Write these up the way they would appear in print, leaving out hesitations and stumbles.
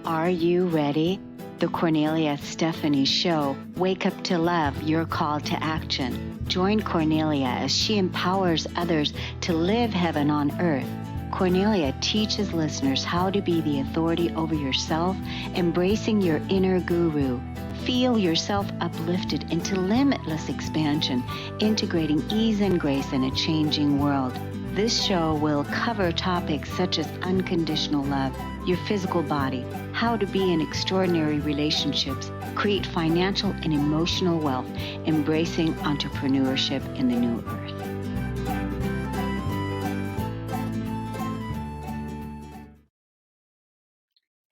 Are you ready? The Kornelia Stephanie Show. Wake up to love, your call to action. Join Kornelia as she empowers others to live heaven on earth. Kornelia teaches listeners how to be the authority over yourself, embracing your inner guru. Feel yourself uplifted into limitless expansion, integrating ease and grace in a changing world. This show will cover topics such as unconditional love, your physical body, how to be in extraordinary relationships, create financial and emotional wealth, embracing entrepreneurship in the new earth.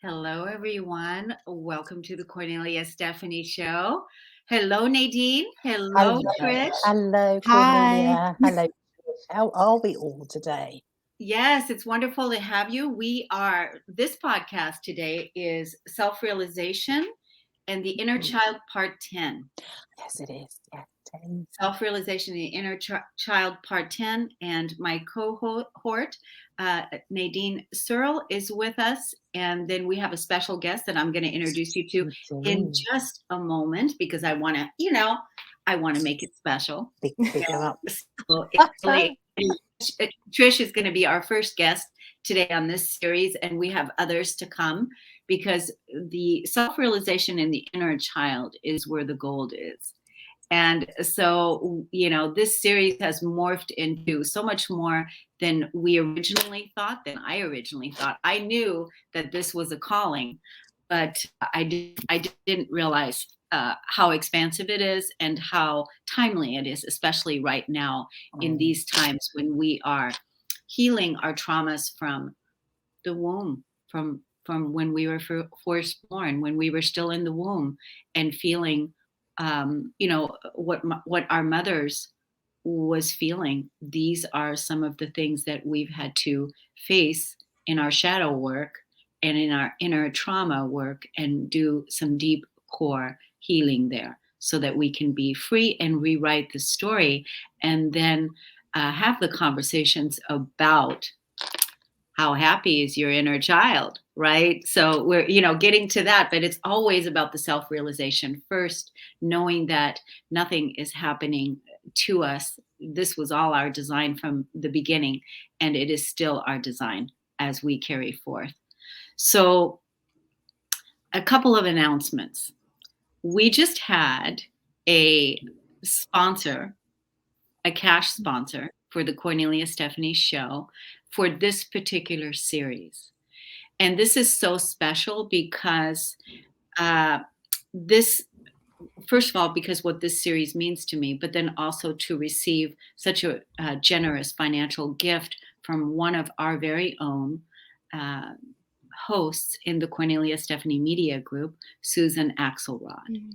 Hello, everyone. Welcome to the Kornelia Stephanie Show. Hello, Nadine. Hello, Trish. Hello, Kornelia. Hello, Trish. How are we all today? Yes, it's wonderful to have you. This podcast today is Self-Realization and the Inner Child Part 10. Yes, it is. Yeah, 10. Self-Realization and the Inner Child Part 10. And my cohort, Nadine Searle, is with us. And then we have a special guest that I'm going to introduce you to in just a moment, because I want to make it special. Trish is going to be our first guest today on this series, and we have others to come, because the self-realization in the inner child is where the gold is. And so, this series has morphed into so much more than I originally thought. I knew that this was a calling, but I didn't realize how expansive it is and how timely it is, especially right now in these times when we are healing our traumas from the womb, from when we were first born, when we were still in the womb, and feeling, what our mothers was feeling. These are some of the things that we've had to face in our shadow work and in our inner trauma work, and do some deep core healing there so that we can be free and rewrite the story, and then have the conversations about how happy is your inner child, right? So we're, getting to that, but it's always about the self-realization first, knowing that nothing is happening to us. This was all our design from the beginning, and it is still our design as we carry forth. So a couple of announcements. We just had a cash sponsor for the Kornelia Stephanie Show for this particular series. And this is so special because first of all, because what this series means to me, but then also to receive such a generous financial gift from one of our very own hosts in the Kornelia Stephanie Media Group, Susan Axelrod. Mm-hmm.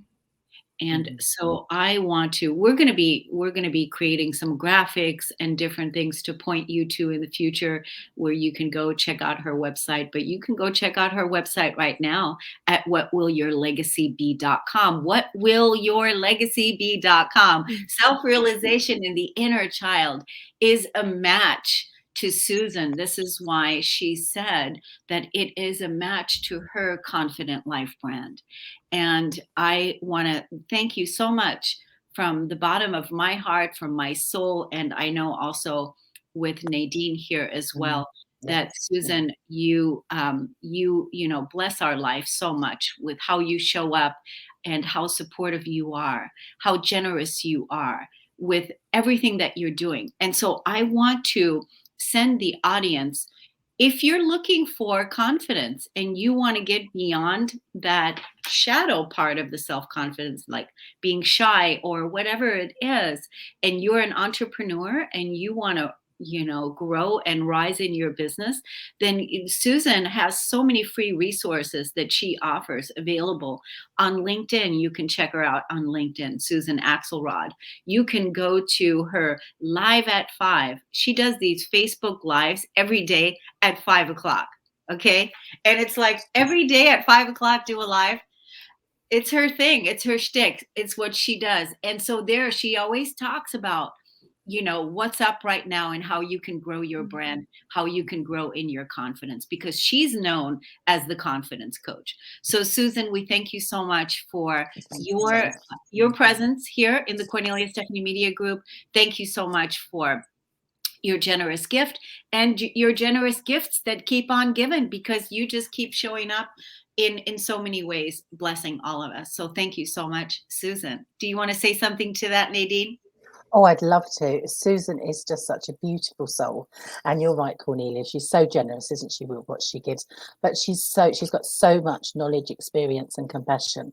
And so we're going to be creating some graphics and different things to point you to in the future, where you can go check out her website. But you can go check out her website right now at whatwillyourlegacybe.com. Whatwillyourlegacybe.com. Self-realization in the inner child is a match to Susan. This is why she said that it is a match to her Confident Life brand. And I want to thank you so much from the bottom of my heart, from my soul, and I know also with Nadine here as well, that Susan, you bless our life so much with how you show up and how supportive you are, how generous you are with everything that you're doing. And so I want to send the audience, if you're looking for confidence and you want to get beyond that shadow part of the self-confidence, like being shy or whatever it is, and you're an entrepreneur and you want to, grow and rise in your business, then Susan has so many free resources that she offers available on LinkedIn. You can check her out on LinkedIn, Susan Axelrod. You can go to her Live at 5. She does these Facebook Lives every day at 5 o'clock. Okay. And it's like every day at 5 o'clock, do a live. It's her thing. It's her shtick. It's what she does. And so there she always talks about what's up right now and how you can grow your brand, how you can grow in your confidence, because she's known as the confidence coach. So Susan, we thank you so much for your presence here in the Kornelia Stephanie Media Group. Thank you so much for your generous gift and your generous gifts that keep on giving, because you just keep showing up in so many ways, blessing all of us. So thank you so much, Susan. Do you want to say something to that, Nadine? Oh, I'd love to. Susan is just such a beautiful soul. And you're right, Kornelia. She's so generous, isn't she, with what she gives? But she's got so much knowledge, experience, and compassion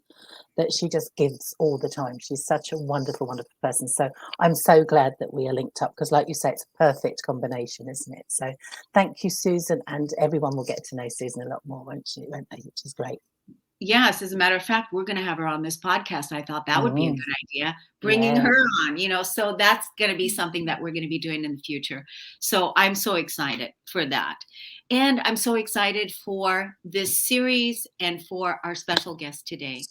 that she just gives all the time. She's such a wonderful, wonderful person. So I'm so glad that we are linked up, because like you say, it's a perfect combination, isn't it? So thank you, Susan. And everyone will get to know Susan a lot more, won't they? Which is great. Yes, as a matter of fact, we're going to have her on this podcast. I thought that would be a good idea, bringing her on, so that's going to be something that we're going to be doing in the future. So I'm so excited for that. And I'm so excited for this series and for our special guest today.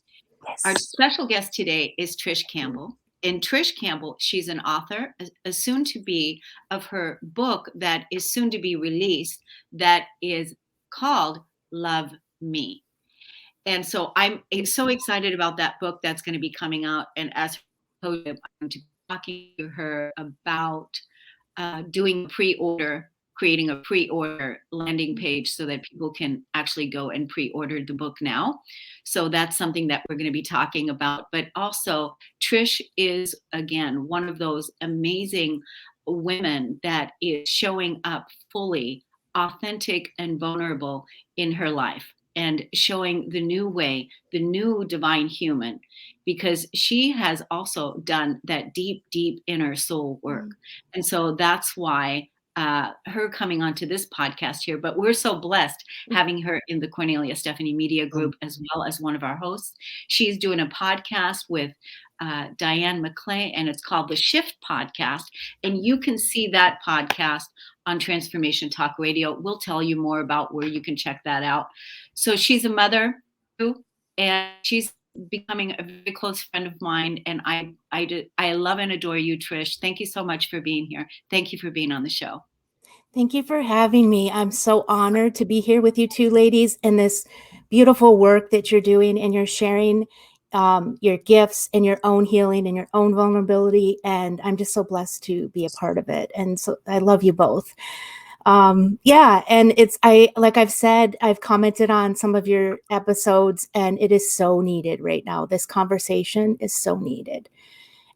Yes. Our special guest today is Trish Campbell. And Trish Campbell, she's an author, a soon to be, of her book that is soon to be released, that is called Love Me. And so I'm so excited about that book that's going to be coming out. And as I'm going to be talking to her about doing pre-order, creating a pre-order landing page so that people can actually go and pre-order the book now. So that's something that we're going to be talking about. But also, Trish is, again, one of those amazing women that is showing up fully authentic and vulnerable in her life, and showing the new way, the new divine human, because she has also done that deep, deep inner soul work. And so that's why her coming onto this podcast here, but we're so blessed having her in the Kornelia Stephanie Media Group as well as one of our hosts. She's doing a podcast with Diane McClay, and it's called the Shift Podcast. And you can see that podcast on Transformation Talk Radio. We'll tell you more about where you can check that out. So she's a mother too, and she's becoming a very close friend of mine. And I love and adore you, Trish. Thank you so much for being here. Thank you for being on the show. Thank you for having me. I'm so honored to be here with you two ladies in this beautiful work that you're doing, and you're sharing your gifts and your own healing and your own vulnerability. And I'm just so blessed to be a part of it. And so I love you both. And like I've said, I've commented on some of your episodes, and it is so needed right now. This conversation is so needed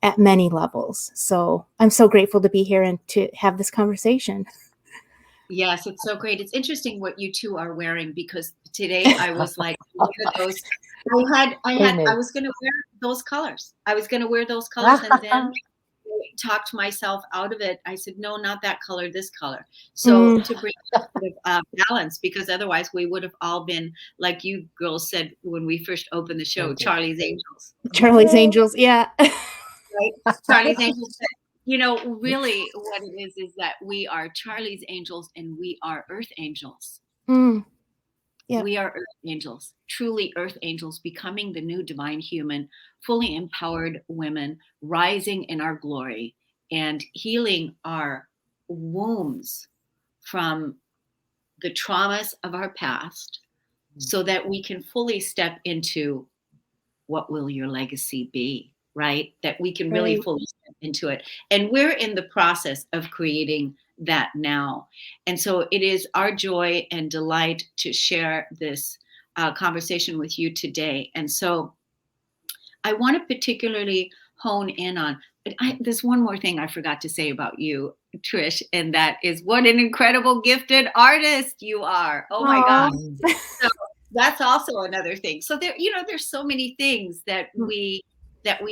at many levels. So I'm so grateful to be here and to have this conversation. Yes, it's so great. It's interesting what you two are wearing, because today I was like, look at those. I was going to wear those colors. I was going to wear those colors, and then talked myself out of it. I said, no, not that color, this color. So to bring balance, because otherwise we would have all been, like you girls said when we first opened the show, Charlie's Angels. Charlie's Angels, yeah. Right? Charlie's Angels. Really what it is that we are Charlie's Angels and we are Earth Angels. Yeah. We are Earth Angels, truly Earth Angels, becoming the new divine human, fully empowered women, rising in our glory and healing our wounds from the traumas of our past, so that we can fully step into what will your legacy be, right? That we can really fully step into it. And we're in the process of creating that now. And so it is our joy and delight to share this conversation with you today. And so I want to particularly hone in on, there's one more thing I forgot to say about you, Trish, and that is what an incredible gifted artist you are. Oh my gosh. So that's also another thing. So there's so many things that we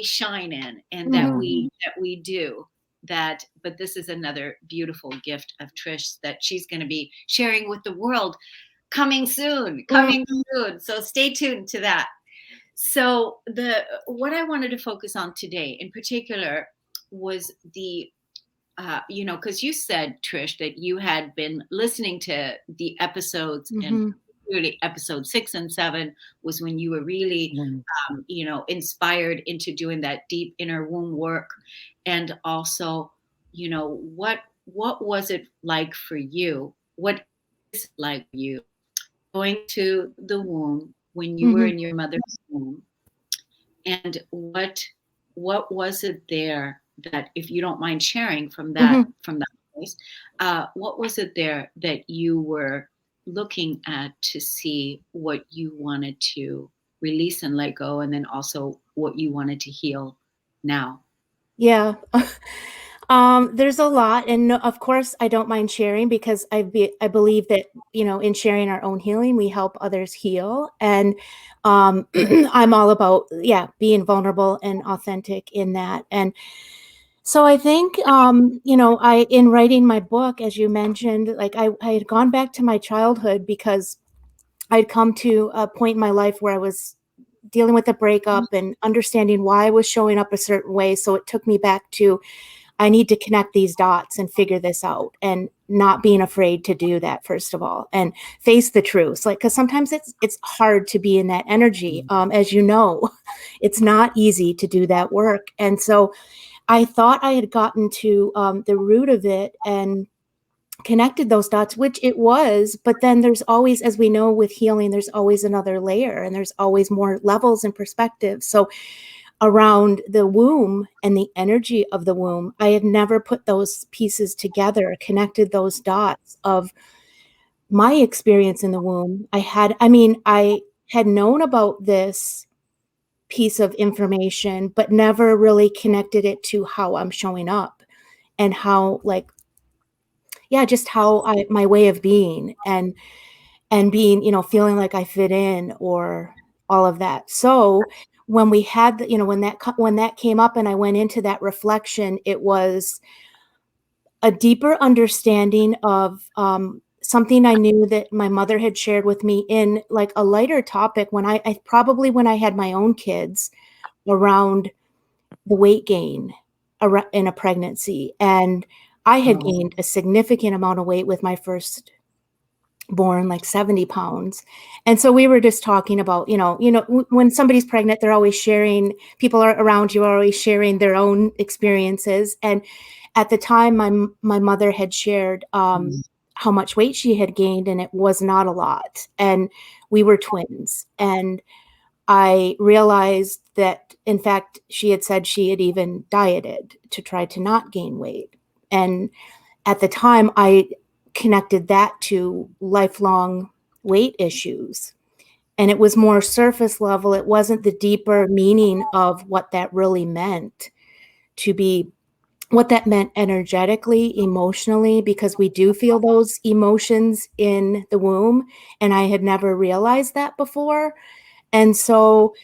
shine in, and that we do that, but this is another beautiful gift of Trish that she's going to be sharing with the world coming soon. So stay tuned to that. So what I wanted to focus on today in particular was the because you said, Trish, that you had been listening to the episodes, and really episode 6 and 7 was when you were really, inspired into doing that deep inner womb work. And also what was it like for you? What is it like for you going to the womb when you were Mhm. in your mother's womb? And what was it there that, if you don't mind sharing Mhm. from that place, what was it there that you were looking at to see what you wanted to release and let go, and then also what you wanted to heal now? Yeah. There's a lot, and of course, I don't mind sharing because I believe that in sharing our own healing, we help others heal, and I'm all about being vulnerable and authentic in that, and so I think I in writing my book, as you mentioned, like I had gone back to my childhood because I'd come to a point in my life where I was dealing with a breakup and understanding why I was showing up a certain way. So it took me back to I need to connect these dots and figure this out, and not being afraid to do that, first of all, and face the truth. Like, because sometimes it's hard to be in that energy. As you know, it's not easy to do that work. And so I thought I had gotten to the root of it and connected those dots, which it was, but then there's always, as we know with healing, there's always another layer and there's always more levels and perspectives. So around the womb and the energy of the womb, I had never put those pieces together, connected those dots of my experience in the womb. I had known about this piece of information, but never really connected it to how I'm showing up and how, like, just how my way of being and being, feeling like I fit in or all of that. So when we had when that came up and I went into that reflection, it was a deeper understanding of something I knew that my mother had shared with me in like a lighter topic when when I had my own kids, around the weight gain in a pregnancy. And I had Oh, gained a significant amount of weight with my first born, like 70 pounds. And so we were just talking about, when somebody's pregnant, they're always sharing, people are around you are always sharing their own experiences. And at the time, my mother had shared how much weight she had gained, and it was not a lot. And we were twins. And I realized that, in fact, she had said she had even dieted to try to not gain weight. And at the time, I connected that to lifelong weight issues. And it was more surface level. It wasn't the deeper meaning of what that really meant to be, what that meant energetically, emotionally, because we do feel those emotions in the womb. And I had never realized that before. And so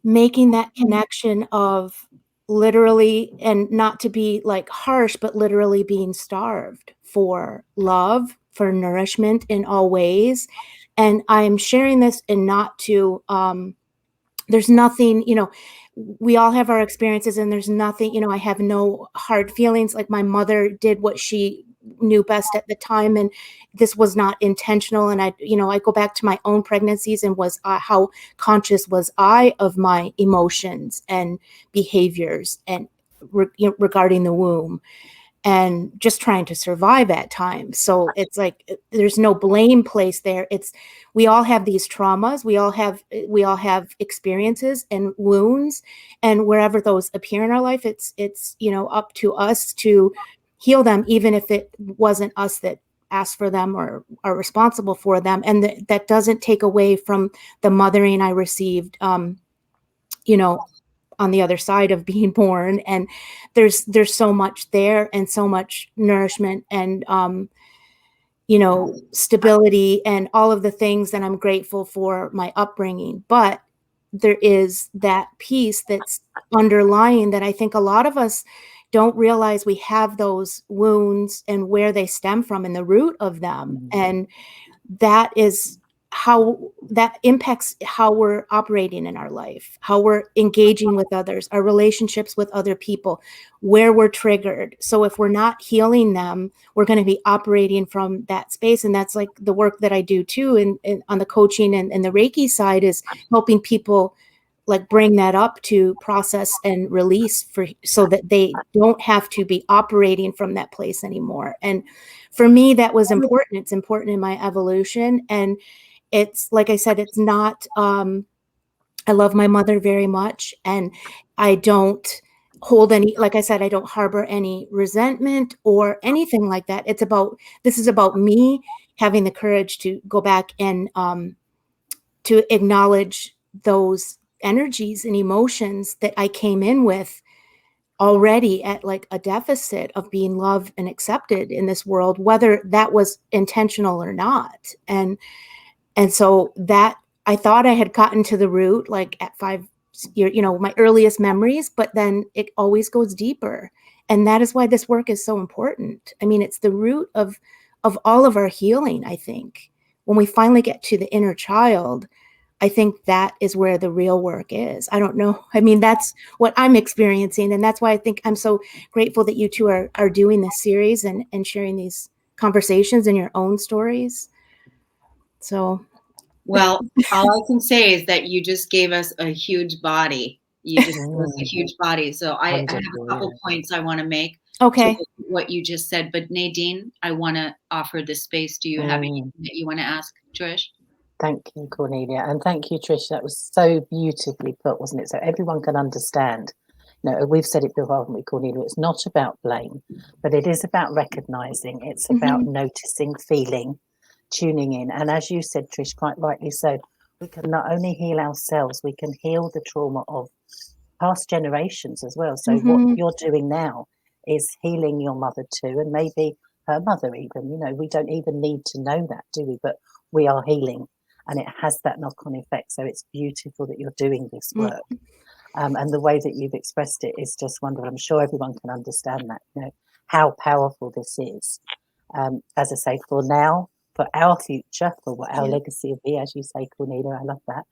making that connection of literally, and not to be like harsh, but literally being starved for love, for nourishment in all ways. And I am sharing this, and not to there's nothing, we all have our experiences, and there's nothing, I have no hard feelings. Like, my mother did what she knew best at the time, and this was not intentional. And I go back to my own pregnancies, and was how conscious was I of my emotions and behaviors, and regarding the womb, and just trying to survive at times. So it's like there's no blame place there. It's, we all have these traumas, we all have experiences and wounds, and wherever those appear in our life, it's up to us to heal them, even if it wasn't us that asked for them or are responsible for them. And that doesn't take away from the mothering I received, you know on the other side of being born. And there's so much there, and so much nourishment, and stability, and all of the things that I'm grateful for my upbringing. But there is that piece that's underlying, that I think a lot of us don't realize we have those wounds, and where they stem from, and the root of them. And that is how that impacts how we're operating in our life, how we're engaging with others, our relationships with other people, where we're triggered. So if we're not healing them, we're going to be operating from that space. And that's like the work that I do too, and on the coaching and the Reiki side, is helping people like bring that up to process and release so that they don't have to be operating from that place anymore. And for me, that was important. It's important in my evolution. And it's, like I said, it's not, I love my mother very much, and I don't hold any, like I said, I don't harbor any resentment or anything like that. This is about me having the courage to go back and to acknowledge those energies and emotions that I came in with already at like a deficit of being loved and accepted in this world, whether that was intentional or not. And so that, I thought I had gotten to the root, like at 5 years, my earliest memories, but then it always goes deeper. And that is why this work is so important. I mean, it's the root of all of our healing, I think. When we finally get to the inner child, I think that is where the real work is. I don't know. I mean, that's what I'm experiencing. And that's why I think I'm so grateful that you two are doing this series and sharing these conversations and your own stories. So, well, all I can say is that you just gave us a huge body. You just gave us a huge body. So I have a couple points I want to make okay. to what you just said. But Nadine, I want to offer the space. Do you have anything that you want to ask, Trish? Thank you, Kornelia. And thank you, Trish. That was so beautifully put, wasn't it? So everyone can understand. We've said it before, haven't we, Kornelia? It's not about blame, but it is about recognizing. It's about noticing, feeling, tuning in. And as you said, Trish, quite rightly so, we can not only heal ourselves, we can heal the trauma of past generations as well. So what you're doing now is healing your mother too, and maybe her mother even. We don't even need to know that, do we? But we are healing. And it has that knock-on effect. So it's beautiful that you're doing this work. And the way that you've expressed it is just wonderful. I'm sure everyone can understand that, how powerful this is. As I say, for now, for our future, for what our legacy will be, as you say, Kornelia, I love that.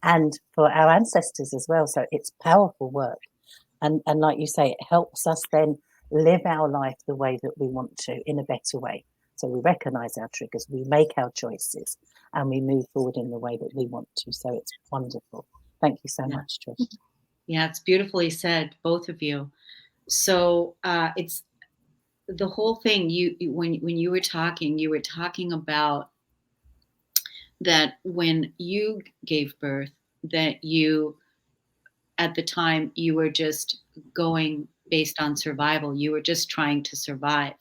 And for our ancestors as well. So it's powerful work. And like you say, it helps us then live our life the way that we want to, in a better way. So we recognize our triggers, we make our choices, and we move forward in the way that we want to. So it's wonderful. Thank you so much, Trish. Yeah, it's beautifully said, both of you. So it's the whole thing. When you were talking about that when you gave birth, that you, at the time, you were just going based on survival. You were just trying to survive.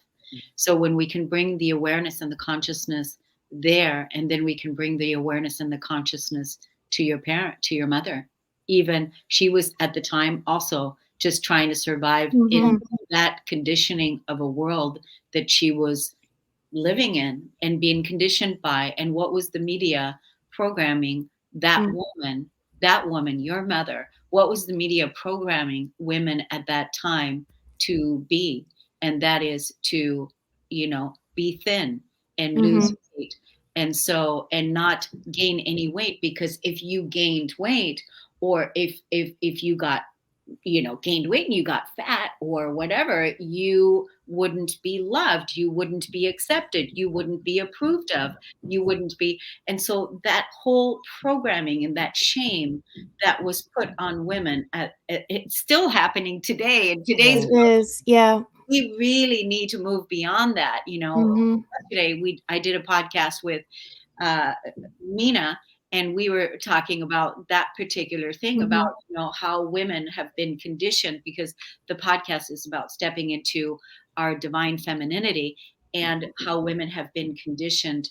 So when we can bring the awareness and the consciousness there, and then we can bring the awareness and the consciousness to your parent, to your mother. Even she was at the time also just trying to survive in that conditioning of a world that she was living in and being conditioned by. And what was the media programming that woman, your mother? What was the media programming women at that time to be? And that is to, be thin and lose weight. And so, and not gain any weight, because if you gained weight, or if you got, gained weight and you got fat or whatever, you wouldn't be loved, you wouldn't be accepted, you wouldn't be approved of, you wouldn't be. And so that whole programming and that shame that was put on women, it's still happening today in today's world. We really need to move beyond that. Yesterday I did a podcast with Mina, and we were talking about that particular thing, about how women have been conditioned, because the podcast is about stepping into our divine femininity, and how women have been conditioned,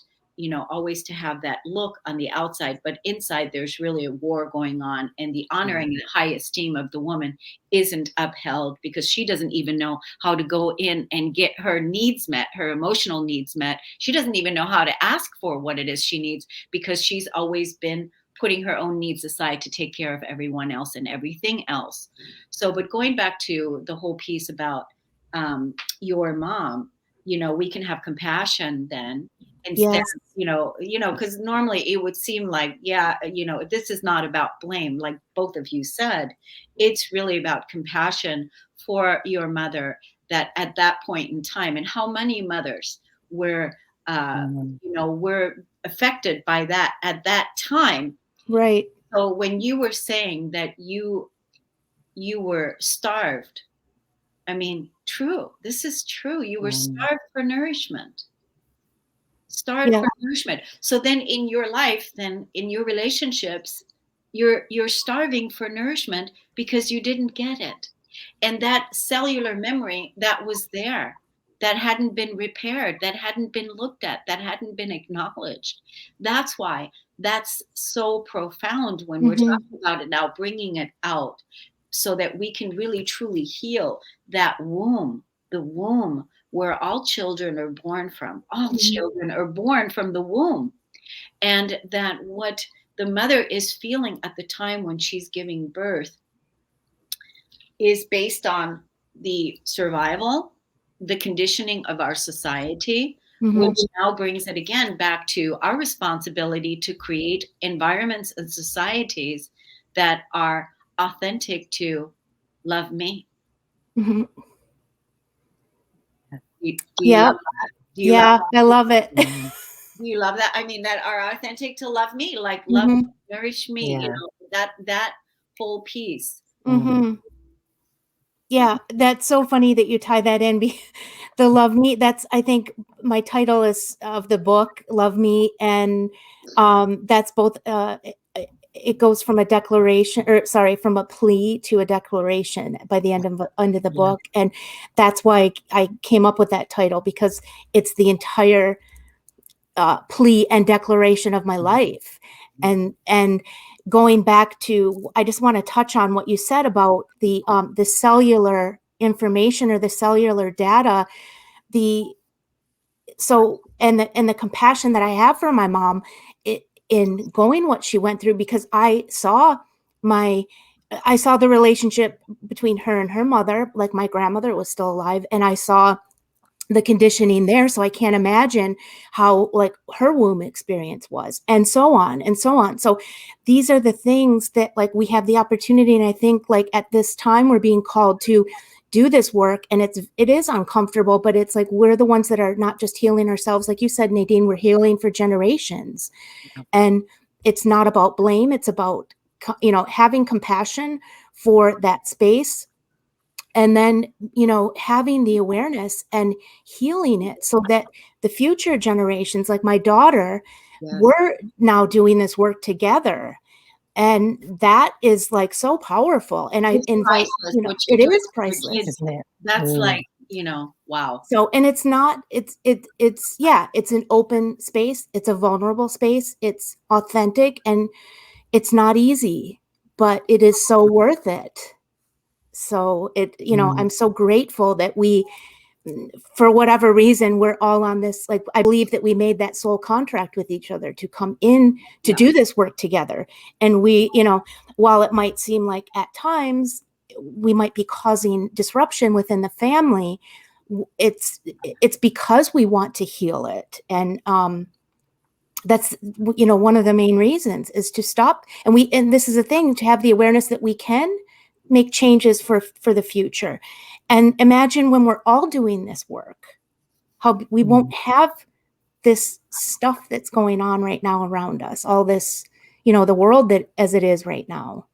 always to have that look on the outside, but inside there's really a war going on, and the honoring and high esteem of the woman isn't upheld, because she doesn't even know how to go in and get her needs met, her emotional needs met. She doesn't even know how to ask for what it is she needs, because she's always been putting her own needs aside to take care of everyone else and everything else. So, but going back to the whole piece about your mom, we can have compassion then, instead of, because normally it would seem like, this is not about blame, like both of you said. It's really about compassion for your mother, that at that point in time, and how many mothers were were affected by that at that time. Right. So when you were saying that you were starved, I mean, true. This is true. You were starved for nourishment. Starved Yeah. for nourishment. So then in your life, then in your relationships, you're starving for nourishment because you didn't get it. And that cellular memory that was there, that hadn't been repaired, that hadn't been looked at, that hadn't been acknowledged. That's why that's so profound when we're Mhm. talking about it now, bringing it out so that we can really truly heal that womb, the womb where all children are born from. All Mhm. children are born from the womb. And that what the mother is feeling at the time when she's giving birth is based on the survival, the conditioning of our society, Mhm. which now brings it again back to our responsibility to create environments and societies that are authentic to love me. Mhm. Do you Yeah. love that? Do you love Yeah. I love it. do you love that? I mean, that are authentic to love me, like love, Mhm. nourish me, you Yeah. know, that whole piece. Mhm. Yeah, that's so funny that you tie that in. The love me, that's, I think my title is of the book, Love Me, and that's both it goes from a declaration, or sorry, from a plea to a declaration by the end of the Yeah. book. And that's why I came up with that title, because it's the entire plea and declaration of my life. And going back to, I just want to touch on what you said about the cellular information or the cellular data. The so and the compassion that I have for my mom, in going what she went through, because my I saw the relationship between her and her mother, like my grandmother was still alive, and I saw the conditioning there. So I can't imagine how, like, her womb experience was, and so on and so on. So these are the things that, like, we have the opportunity. And I think, like, at this time we're being called to do this work, and it is uncomfortable, but it's like we're the ones that are not just healing ourselves. Like you said, Nadine, we're healing for generations. And it's not about blame. It's about, having compassion for that space, and then, having the awareness and healing it so that the future generations, like my daughter, Yes. we're now doing this work together. And that is, like, so powerful. And I It's invite, priceless. What it you're doing is for your priceless. kids, Isn't it? that's like, wow. So, and it's not, yeah, it's an open space. It's a vulnerable space. It's authentic, and it's not easy, but it is so worth it. So I'm so grateful that for whatever reason, we're all on this. Like, I believe that we made that soul contract with each other to come in to do this work together. And we, while it might seem like at times we might be causing disruption within the family, it's because we want to heal it. And that's, one of the main reasons is to stop. And this is a thing, to have the awareness that we can make changes for the future. And imagine when we're all doing this work, how we won't have this stuff that's going on right now around us, all this, the world that as it is right now.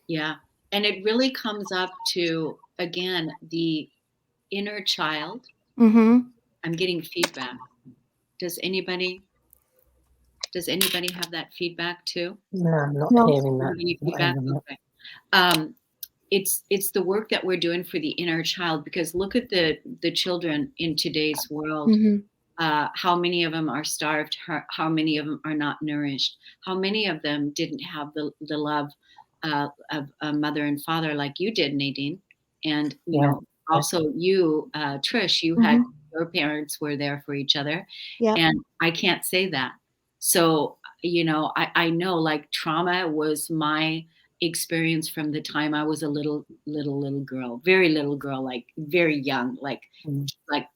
Yeah. And it really comes up to, again, the inner child. Mm-hmm. I'm getting feedback. Does anybody have that feedback too? No, I'm not No. hearing that. Any Not feedback? hearing that. Okay. It's the work that we're doing for the inner child, because look at the children in today's world. Mm-hmm. How many of them are starved? How many of them are not nourished? How many of them didn't have the love of a mother and father like you did, Nadine? And Yeah. also you, Trish, you had, Mm-hmm. your parents were there for each other, Yeah. and I can't say that. So I know, like, trauma was my experience from the time I was a little girl, very little girl, like very young, like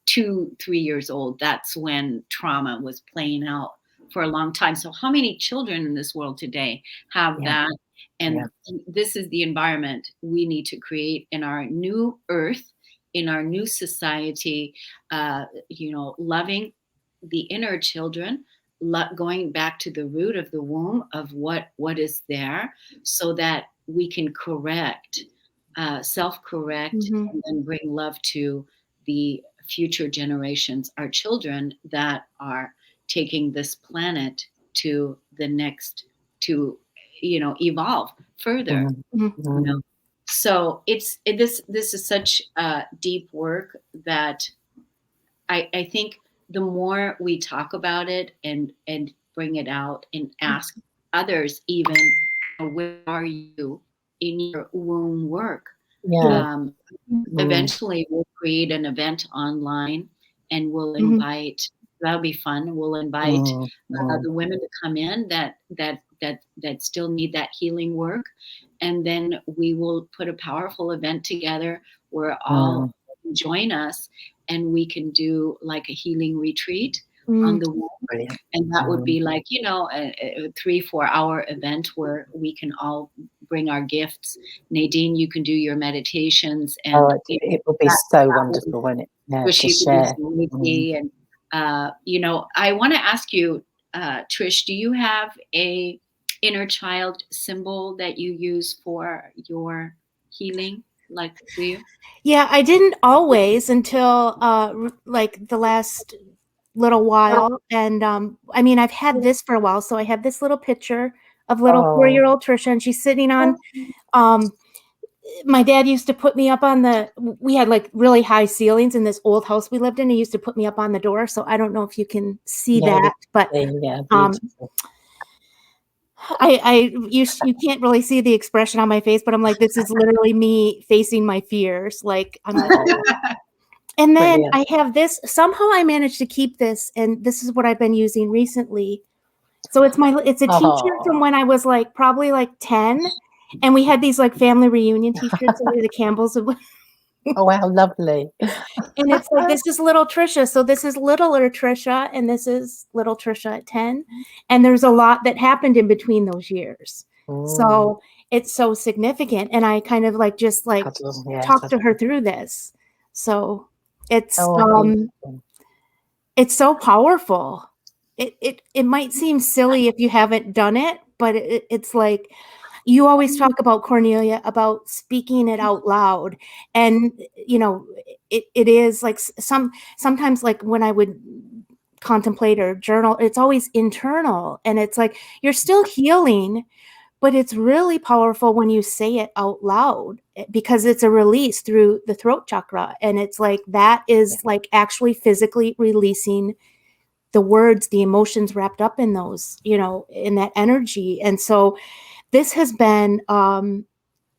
2-3 years old. That's when trauma was playing out for a long time. So how many children in this world today have Yeah. that? And this is the environment we need to create in our new earth, in our new society, loving the inner children, going back to the root of the womb of what is there, so that we can correct, self-correct, Mhm. and then bring love to the future generations, our children that are taking this planet to the next, to, evolve further. Mm, Mhm. You know, mm, so this is such deep work that I think the more we talk about it and bring it out and ask others, even, where are you in your womb work? yeah. Yeah. Um, Mm, Eventually, we'll create an event online, and we'll Mhm. invite. That'll be fun. We'll invite mm, mm, the women to come in that still need that healing work, and then we will put a powerful event together where all mm. join us, and we can do like a healing retreat on Mm. the womb. Brilliant. And that would Mm. be like, a 3-4 hour event where we can all bring our gifts. Nadine, you can do your meditations, Oh, and it would be that, so that would, wonderful, wouldn't it? Yeah, Trish, to you could do share. some Mm. Reiki. And, I want to ask you, Trish, do you have a inner child symbol that you use for your healing? Like, do you? Yeah, I didn't always until like the last little while. And I mean, I've had this for a while. So I have this little picture of little Oh, 4-year-old Trisha, and she's sitting on um my dad used to put me up on we had like really high ceilings in this old house we lived in. He used to put me up on the door. So I don't know if you can see yeah, we that, but see. Yeah, um beautiful. you can't really see the expression on my face, but I'm like, this is literally me facing my fears. Like, I'm like, Oh, and then brilliant. I have this, somehow I managed to keep this, and this is what I've been using recently. So it's a t-shirt from Oh, when I was like probably like 10, and we had these like family reunion t-shirts, and we were the Campbells, and oh, wow, lovely. it's like, this is little Trisha. So this is littler Trisha, and this is little Trisha at 10. And there's a lot that happened in between those years. Mm, So it's so significant. And I kind of like just like cuddle, yeah, talked to cuddle. her through this. So it's Oh, beautiful. it's so powerful. It might seem silly if you haven't done it, but it's like, you always talk about, Kornelia, about speaking it out loud. And it is like sometimes, like when I would contemplate or journal, it's always internal, and it's like you're still healing, but it's really powerful when you say it out loud, because it's a release through the throat chakra, and it's like that Yeah. is like actually physically releasing the words, the emotions wrapped up in those, in that energy. And so this has been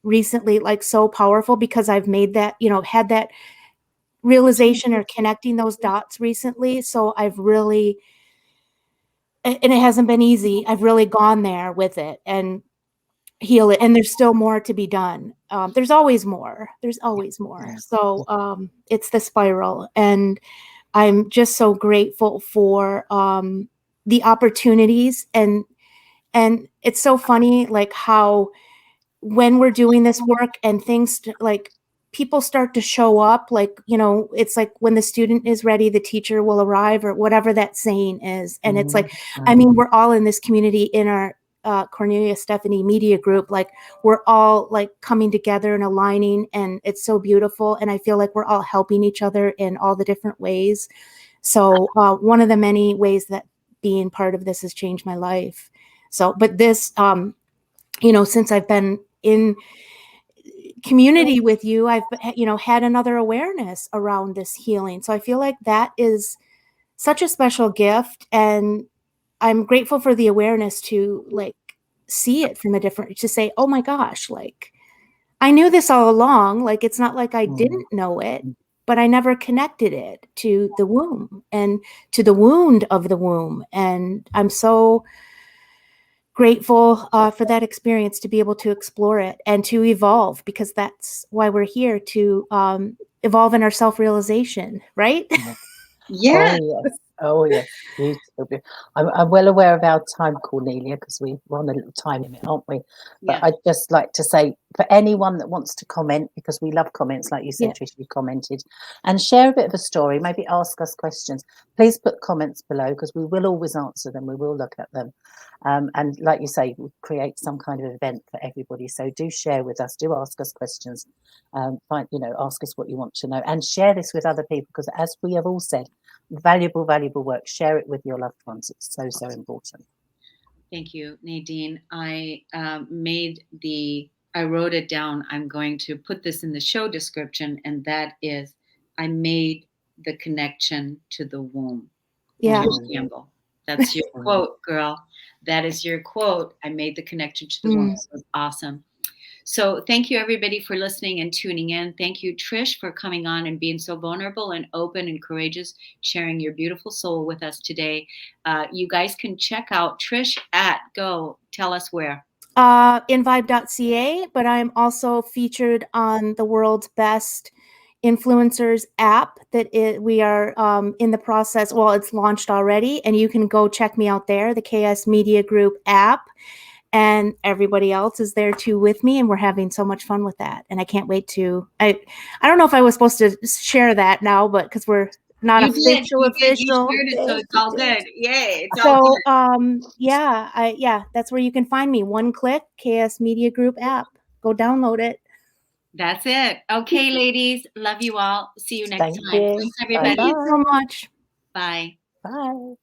recently like so powerful, because I've made that, had that realization or connecting those dots recently. So I've really, and it hasn't been easy. I've really gone there with it and heal it. And there's still more to be done. There's always more. There's always more. Yeah. So it's the spiral. And I'm just so grateful for the opportunities. And it's so funny, like how when we're doing this work and things like people start to show up, like, it's like when the student is ready, the teacher will arrive, or whatever that saying is. And it's Mm, like, I mm, mean, we're all in this community in our Kornelia Stephanie Media Group. Like, we're all like coming together and aligning, and it's so beautiful. And I feel like we're all helping each other in all the different ways. So one of the many ways that being part of this has changed my life. So, but this, since I've been in community with you, I've, had another awareness around this healing. So I feel like that is such a special gift. And I'm grateful for the awareness to like see it from a different, to say, oh my gosh, like I knew this all along. Like, it's not like I mm, didn't know it, mm. but I never connected it to the womb and to the wound of the womb. And I'm so grateful for that experience, to be able to explore it and to evolve, because that's why we're here, to evolve in our self-realization, right? Yeah. Yeah. Oh, yes. Oh yes, beautiful. I'm well aware of our time, Cornelia, because we're on a little time limit, aren't we? But Yeah. I'd just like to say, for anyone that wants to comment, because we love comments, like you said, Yeah. Trish, you commented, and share a bit of a story, maybe ask us questions. Please put comments below, because we will always answer them. We will look at them. And like you say, we'll create some kind of event for everybody. So do share with us, do ask us questions, ask us what you want to know, and share this with other people, because as we have all said, valuable work. Share it with your loved ones. It's so important. Thank you, Nadine. I wrote it down. I'm going to put this in the show description, and that is, I made the connection to the womb. Yeah. Trish Campbell. That's your quote, girl. That is your quote. I made the connection to the womb. So awesome. So thank you, everybody, for listening and tuning in. Thank you, Trish, for coming on and being so vulnerable and open and courageous, sharing your beautiful soul with us today. You guys can check out Trish tell us where. Invibe.ca, but I'm also featured on the world's best influencers app we are in the process. Well, it's launched already, and you can go check me out there, the KS Media Group app. And everybody else is there too with me, and we're having so much fun with that. And I can't wait to. I don't know if I was supposed to share that now, but because we're not You official. did. You shared it, so it's all good. Yay! It's all good. That's where you can find me. One click, KS Media Group app. Go download it. That's it. Okay, ladies. Love you all. See you next time. You. Thanks, everybody. Thank you so much. Bye. Bye.